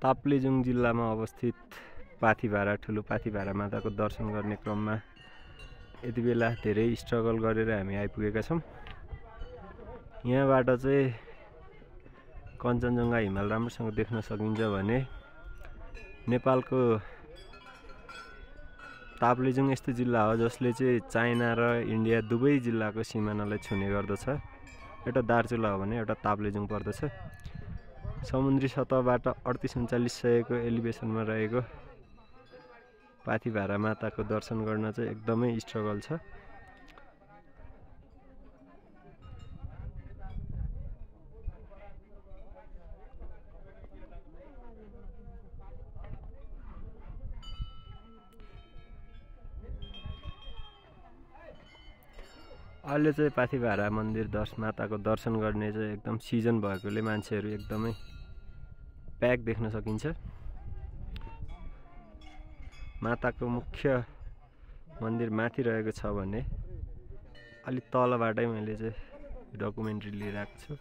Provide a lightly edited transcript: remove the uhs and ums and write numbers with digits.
ताप्लेजुङ जिल्लामा अवस्थित पाथिभारा ठुलो पाथिभारा माताको दर्शन गर्ने क्रममा यति बेला धेरै स्ट्रगल गरेर हामी आइपुगेका छौँ। यहाँबाट चाहिँ कञ्चनजङ्घा हिमाल राम्रोसँग देख्न सकिन्छ भने नेपालको ताप्लेजुङ यस्तो जिल्ला हो जसले चाहिँ चाइना र इन्डिया दुवै जिल्लाको सिमानालाई छुने गर्दछ। एउटा दार्चुला हो भने एउटा ताप्लेजुङ पर्दछ। समुद्री सतहबाट 38-39 सयको एलिभेसनमा रहेको पाथिभारा माताको दर्शन गर्न चाहिँ एकदमै स्ट्रगल छ। अहिले चाहिँ पाथिभारा मन्दिर माताको दर्शन गर्ने चाहिँ एकदम सिजन भएकोले मान्छेहरू एकदमै प्याक देख्न सकिन्छ। माताको मुख्य मन्दिर माथि रहेको छ भने अलि तलबाटै मैले चाहिँ डकुमेन्ट्री लिइरहेको छु।